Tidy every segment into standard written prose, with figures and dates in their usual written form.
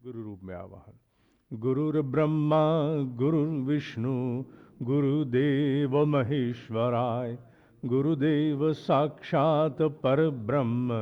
गुरु रूप में आवाहन। गुरुर्ब्रह्मा गुरुर्विष्णु गुरुदेव महेश्वराय, गुरुदेव साक्षात् परब्रह्म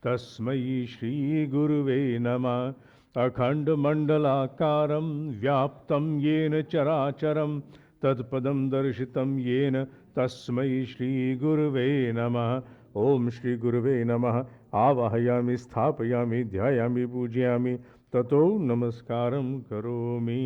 तस्मै श्री गुरुवे नमः। अखंडमंडलाकारं व्याप्तं येन चराचरं तत्पदं दर्शितं येन तस्मै श्री गुरुवे नमः। ओम श्री गुरुवे नमः। आवाहयामि स्थापयामि ध्यायामि पूजयामि ततो नमस्कारं करोमि।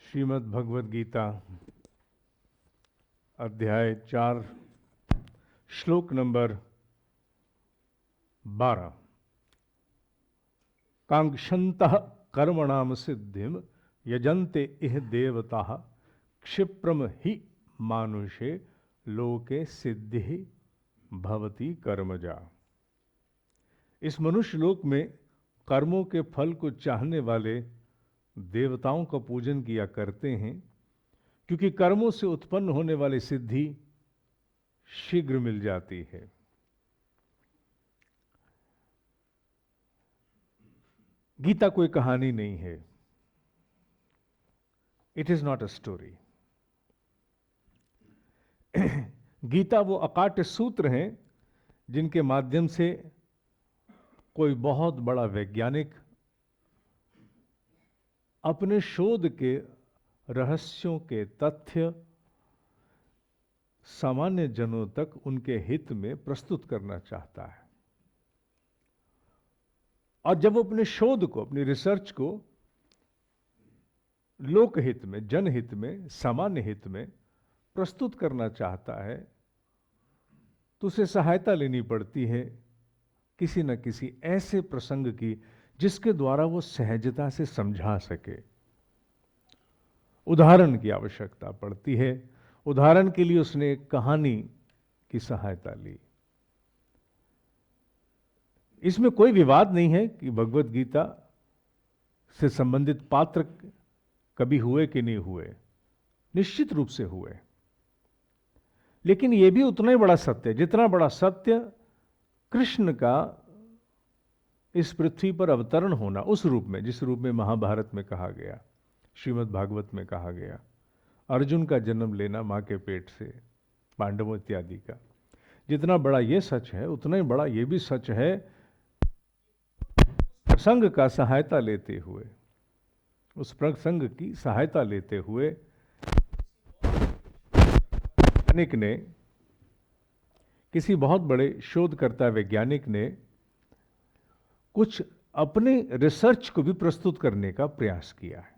श्रीमद् भगवद गीता अध्याय 4 श्लोक नंबर 12। कांक्षन्तः कर्मणाम सिद्धिम यजन्ते इह देवताः क्षिप्रम हि मानुषे लोके सिद्धि भवति कर्मजा। इस मनुष्य लोक में कर्मों के फल को चाहने वाले देवताओं का पूजन किया करते हैं, क्योंकि कर्मों से उत्पन्न होने वाली सिद्धि शीघ्र मिल जाती है। गीता कोई कहानी नहीं है। It is not a story. Gita वो अकाट्य सूत्र हैं जिनके माध्यम से कोई बहुत बड़ा वैज्ञानिक अपने शोध के रहस्यों के तथ्य सामान्य जनों तक उनके हित में प्रस्तुत करना चाहता है। और जब वो अपने शोध को, अपनी रिसर्च को लोकहित में, जनहित में, सामान्य हित में प्रस्तुत करना चाहता है, तो उसे सहायता लेनी पड़ती है किसी न किसी ऐसे प्रसंग की जिसके द्वारा वो सहजता से समझा सके। उदाहरण की आवश्यकता पड़ती है। उदाहरण के लिए उसने एक कहानी की सहायता ली। इसमें कोई विवाद नहीं है कि भगवत गीता से संबंधित पात्र कभी हुए कि नहीं हुए, निश्चित रूप से हुए। लेकिन यह भी उतना ही बड़ा सत्य है जितना बड़ा सत्य कृष्ण का इस पृथ्वी पर अवतरण होना, उस रूप में, जिस रूप में महाभारत में कहा गया, श्रीमद् भागवत में कहा गया, अर्जुन का जन्म लेना मां के पेट से, पांडवों इत्यादि का, जितना बड़ा यह सच है उतना ही बड़ा यह भी सच है प्रसंग का सहायता लेते हुए, उस प्रसंग की सहायता लेते हुए वैज्ञानिक ने, किसी बहुत बड़े शोधकर्ता वैज्ञानिक ने कुछ अपने रिसर्च को भी प्रस्तुत करने का प्रयास किया है।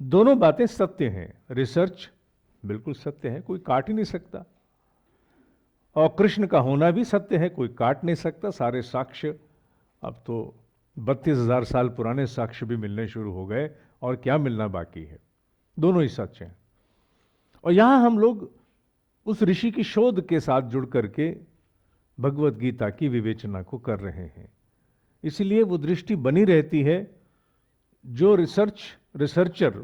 दोनों बातें सत्य हैं। रिसर्च बिल्कुल सत्य है, कोई काट ही नहीं सकता, और कृष्ण का होना भी सत्य है, कोई काट नहीं सकता। सारे साक्ष्य, अब तो 32,000 साल पुराने साक्ष्य भी मिलने शुरू हो गए, और क्या मिलना बाकी है। दोनों ही सच हैं। और यहां हम लोग उस ऋषि की शोध के साथ जुड़ करके भगवत गीता की विवेचना को कर रहे हैं। इसलिए वो दृष्टि बनी रहती है जो रिसर्चर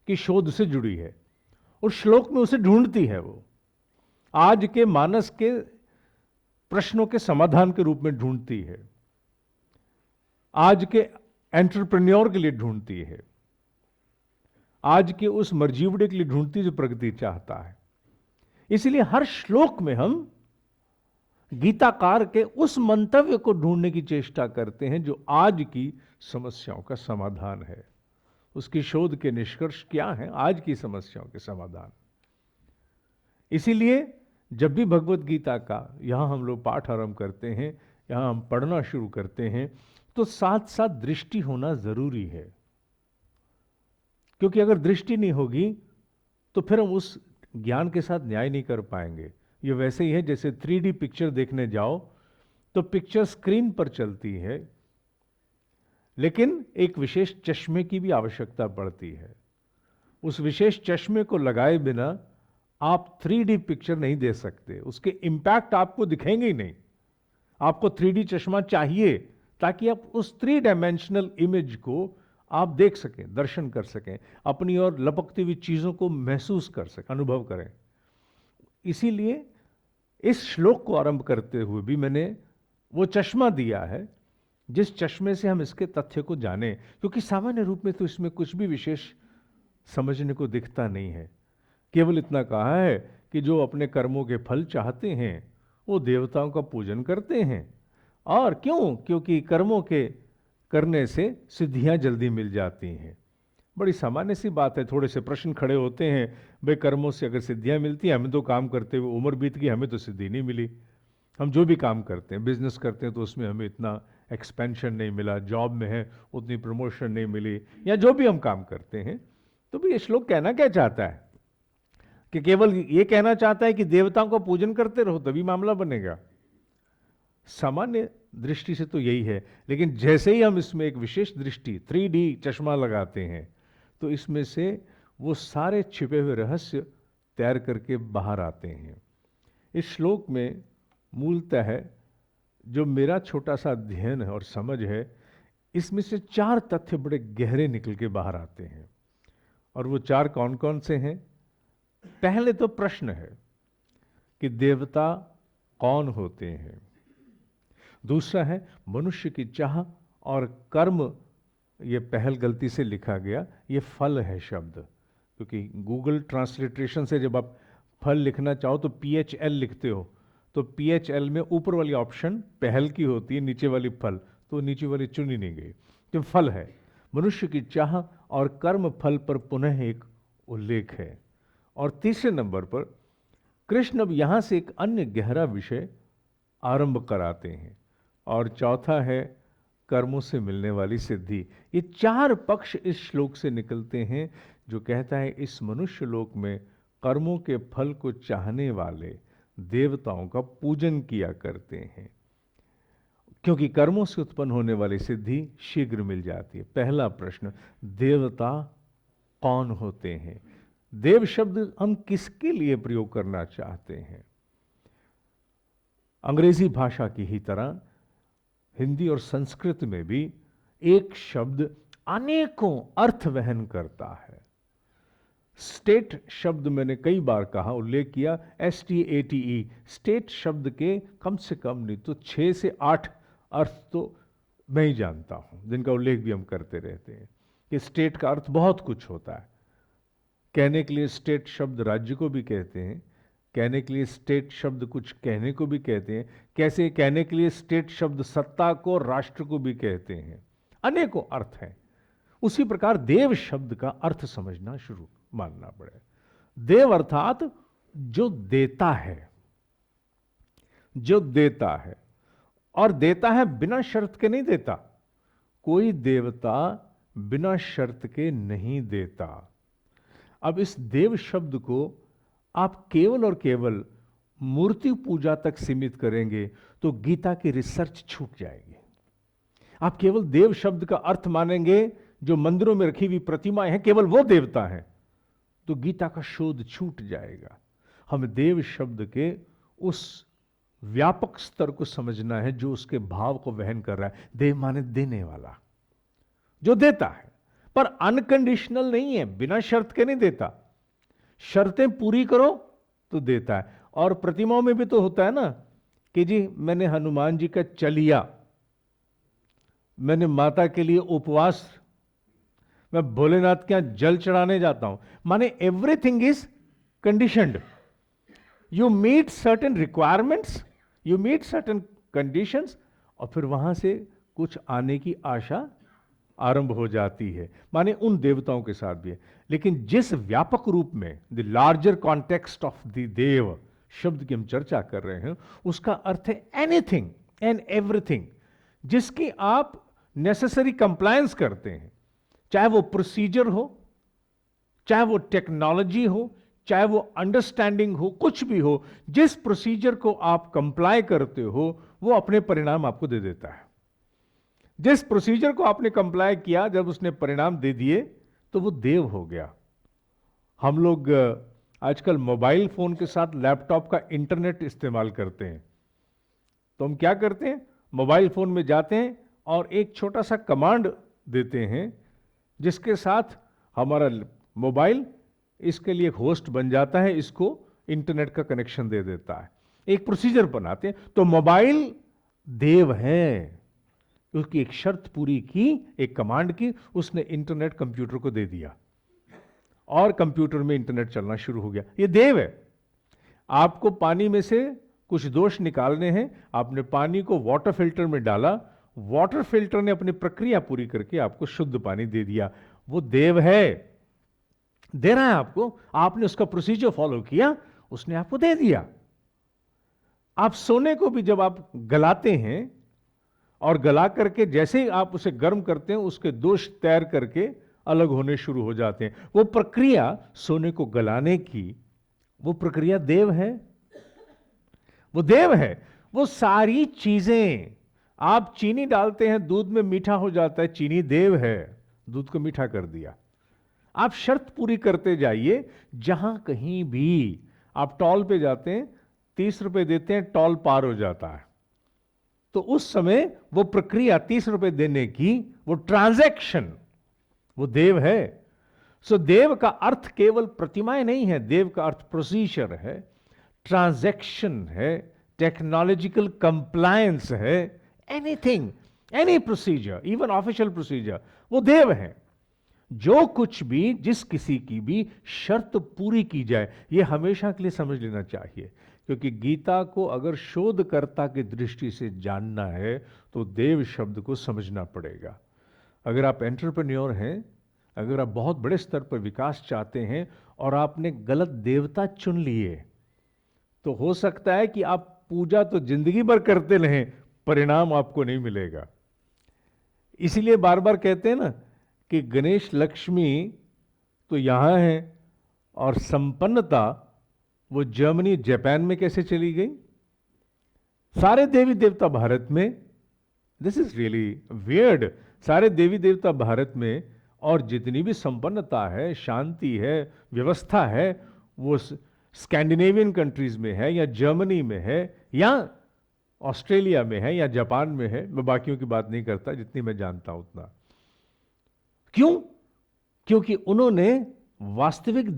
की शोध से जुड़ी है। उस श्लोक में उसे ढूंढती है, वो आज के मानस के प्रश्नों के समाधान के रूप में ढूंढती है, आज के एंटरप्रेन्योर के लिए ढूंढती है, आज के उस मर्जीवड़े के लिए ढूंढती जो प्रगति चाहता है। इसलिए हर श्लोक में हम गीताकार के उस मंतव्य को ढूंढने की चेष्टा करते हैं जो आज की समस्याओं का समाधान है। उसकी शोध के निष्कर्ष क्या हैं, आज की समस्याओं के समाधान। इसीलिए जब भी भगवत गीता का यहां हम लोग पाठ आरंभ करते हैं, यहां हम पढ़ना शुरू करते हैं, तो साथ साथ दृष्टि होना जरूरी है। क्योंकि अगर दृष्टि नहीं होगी तो फिर हम उस ज्ञान के साथ न्याय नहीं कर पाएंगे। ये वैसे ही है जैसे 3D पिक्चर देखने जाओ तो पिक्चर स्क्रीन पर चलती है, लेकिन एक विशेष चश्मे की भी आवश्यकता पड़ती है। उस विशेष चश्मे को लगाए बिना आप 3D पिक्चर नहीं दे सकते, उसके इंपैक्ट आपको दिखेंगे ही नहीं। आपको 3D चश्मा चाहिए ताकि आप उस 3 डायमेंशनल इमेज को आप देख सकें, दर्शन कर सकें, अपनी ओर लपकती हुई चीजों को महसूस कर सकें, अनुभव करें। इसीलिए इस श्लोक को आरंभ करते हुए भी मैंने वो चश्मा दिया है जिस चश्मे से हम इसके तथ्य को जानें, क्योंकि सामान्य रूप में तो इसमें कुछ भी विशेष समझने को दिखता नहीं है। केवल इतना कहा है कि जो अपने कर्मों के फल चाहते हैं वो देवताओं का पूजन करते हैं। और क्यों? क्योंकि कर्मों के करने से सिद्धियां जल्दी मिल जाती हैं। बड़ी सामान्य सी बात है। थोड़े से प्रश्न खड़े होते हैं, भाई कर्मों से अगर सिद्धियां मिलती हैं, हमें तो काम करते हुए उम्र बीत गई, हमें तो सिद्धि नहीं मिली। हम जो भी काम करते हैं, बिजनेस करते हैं, तो उसमें हमें इतना एक्सपेंशन नहीं मिला, जॉब में है उतनी प्रमोशन नहीं मिली, या जो भी हम काम करते हैं। तो भी ये श्लोक कहना क्या चाहता है? कि केवल ये कहना चाहता है कि देवताओं का पूजन करते रहो तभी मामला बनेगा? सामान्य दृष्टि से तो यही है, लेकिन जैसे ही हम इसमें एक विशेष दृष्टि 3D चश्मा लगाते हैं तो इसमें से वो सारे छिपे हुए रहस्य तैर करके बाहर आते हैं। इस श्लोक में मूलतः जो मेरा छोटा सा अध्ययन है और समझ है, इसमें से 4 तथ्य बड़े गहरे निकल के बाहर आते हैं। और वो 4 कौन कौन से हैं? पहले तो प्रश्न है कि देवता कौन होते हैं। दूसरा है मनुष्य की चाह और कर्म। ये पहल गलती से लिखा गया, ये फल है शब्द, क्योंकि गूगल ट्रांसलिट्रेशन से जब आप फल लिखना चाहो तो PHL लिखते हो, तो PHL में ऊपर वाली ऑप्शन पहल की होती है, नीचे वाली फल, तो नीचे वाली चुनी नहीं गई। तो फल है, मनुष्य की चाह और कर्म फल पर पुनः एक उल्लेख है। और तीसरे नंबर पर कृष्ण अब यहां से एक अन्य गहरा विषय आरंभ कराते हैं। और चौथा है कर्मों से मिलने वाली सिद्धि। ये 4 पक्ष इस श्लोक से निकलते हैं, जो कहता है इस मनुष्य लोक में कर्मों के फल को चाहने वाले देवताओं का पूजन किया करते हैं, क्योंकि कर्मों से उत्पन्न होने वाली सिद्धि शीघ्र मिल जाती है। पहला प्रश्न, देवता कौन होते हैं? देव शब्द हम किसके लिए प्रयोग करना चाहते हैं? अंग्रेजी भाषा की ही तरह हिंदी और संस्कृत में भी एक शब्द अनेकों अर्थ वहन करता है। स्टेट शब्द मैंने कई बार कहा, उल्लेख किया, STATE, स्टेट शब्द के कम से कम नहीं तो 6 से 8 अर्थ तो मैं ही जानता हूं, जिनका उल्लेख भी हम करते रहते हैं कि स्टेट का अर्थ बहुत कुछ होता है। कहने के लिए स्टेट शब्द राज्य को भी कहते हैं, कहने के लिए स्टेट शब्द कुछ कहने को भी कहते हैं, कैसे कहने के लिए स्टेट शब्द सत्ता को, राष्ट्र को भी कहते हैं। अनेकों अर्थ हैं। उसी प्रकार देव शब्द का अर्थ समझना शुरू मानना पड़े। देव अर्थात जो देता है, जो देता है, और देता है बिना शर्त के नहीं देता। कोई देवता बिना शर्त के नहीं देता। अब इस देव शब्द को आप केवल और केवल मूर्ति पूजा तक सीमित करेंगे तो गीता की रिसर्च छूट जाएगी। आप केवल देव शब्द का अर्थ मानेंगे जो मंदिरों में रखी हुई प्रतिमाएं हैं, केवल वो देवता हैं, तो गीता का शोध छूट जाएगा। हमें देव शब्द के उस व्यापक स्तर को समझना है जो उसके भाव को वहन कर रहा है। देव माने देने वाला, जो देता है, पर अनकंडीशनल नहीं है, बिना शर्त के नहीं देता। शर्तें पूरी करो तो देता है। और प्रतिमाओं में भी तो होता है ना कि जी मैंने हनुमान जी का चलिया, मैंने माता के लिए उपवास, मैं भोलेनाथ के यहां जल चढ़ाने जाता हूं, माने everything is conditioned. You meet certain requirements, you meet certain conditions, और फिर वहां से कुछ आने की आशा आरंभ हो जाती है। माने उन देवताओं के साथ भी है। लेकिन जिस व्यापक रूप में the larger context of the देव शब्द की हम चर्चा कर रहे हैं, उसका अर्थ है एनीथिंग एंड एवरीथिंग जिसकी आप नेसेसरी कंप्लायंस करते हैं, चाहे वो प्रोसीजर हो, चाहे वो टेक्नोलॉजी हो, चाहे वो अंडरस्टैंडिंग हो, कुछ भी हो, जिस प्रोसीजर को आप कंप्लाई करते हो वो अपने परिणाम आपको दे देता है। जिस प्रोसीजर को आपने कंप्लाई किया, जब उसने परिणाम दे दिए तो वो देव हो गया। हम लोग आजकल मोबाइल फोन के साथ लैपटॉप का इंटरनेट इस्तेमाल करते हैं, तो हम क्या करते हैं, मोबाइल फोन में जाते हैं और एक छोटा सा कमांड देते हैं जिसके साथ हमारा मोबाइल इसके लिए एक होस्ट बन जाता है, इसको इंटरनेट का कनेक्शन दे देता है। एक प्रोसीजर बनाते हैं। तो मोबाइल देव है, उसकी एक शर्त पूरी की, एक कमांड की, उसने इंटरनेट कंप्यूटर को दे दिया और कंप्यूटर में इंटरनेट चलना शुरू हो गया। ये देव है। आपको पानी में से कुछ दोष निकालने हैं, आपने पानी को वाटर फिल्टर में डाला, वाटर फिल्टर ने अपनी प्रक्रिया पूरी करके आपको शुद्ध पानी दे दिया। वो देव है, दे रहा है आपको, आपने उसका प्रोसीजर फॉलो किया, उसने आपको दे दिया। आप सोने को भी जब आप गलाते हैं और गला करके जैसे ही आप उसे गर्म करते हैं, उसके दोष तैर करके अलग होने शुरू हो जाते हैं। वो प्रक्रिया सोने को गलाने की, वो प्रक्रिया देव है, वो देव है। वो सारी चीजें, आप चीनी डालते हैं, दूध में मीठा हो जाता है, चीनी देव है, दूध को मीठा कर दिया। आप शर्त पूरी करते जाइए। जहां कहीं भी आप टॉल पे जाते हैं, 30 रुपए देते हैं, टॉल पार हो जाता है, तो उस समय वो प्रक्रिया 30 रुपए देने की, वो ट्रांजैक्शन, वो देव है। सो देव का अर्थ केवल प्रतिमाएं नहीं है, देव का अर्थ प्रोसीजर है, ट्रांजैक्शन है, टेक्नोलॉजिकल कंप्लायंस है, anything, any procedure, even official procedure, वो देव है। जो कुछ भी, जिस किसी की भी शर्त पूरी की जाए, यह हमेशा के लिए समझ लेना चाहिए। क्योंकि गीता को अगर शोधकर्ता की दृष्टि से जानना है तो देव शब्द को समझना पड़ेगा। अगर आप एंटरप्रेन्योर हैं, अगर आप बहुत बड़े स्तर पर विकास चाहते हैं और आपने गलत देवता चुन लिए, तो हो सकता है कि आप पूजा तो जिंदगी भर करते रहें, परिणाम आपको नहीं मिलेगा। इसीलिए बार बार कहते हैं ना कि गणेश लक्ष्मी तो यहां है और संपन्नता वो जर्मनी जापान में कैसे चली गई। सारे देवी देवता भारत में, दिस इज रियली वियर्ड, सारे देवी देवता भारत में, और जितनी भी संपन्नता है, शांति है, व्यवस्था है, वो स्कैंडिनेवियन कंट्रीज में है, या जर्मनी में है, या ऑस्ट्रेलिया में है, या जापान में है। मैं बाकियों की बात नहीं करता, जितनी मैं जानता हूं उतना। क्यों? क्योंकि उन्होंने वास्तविक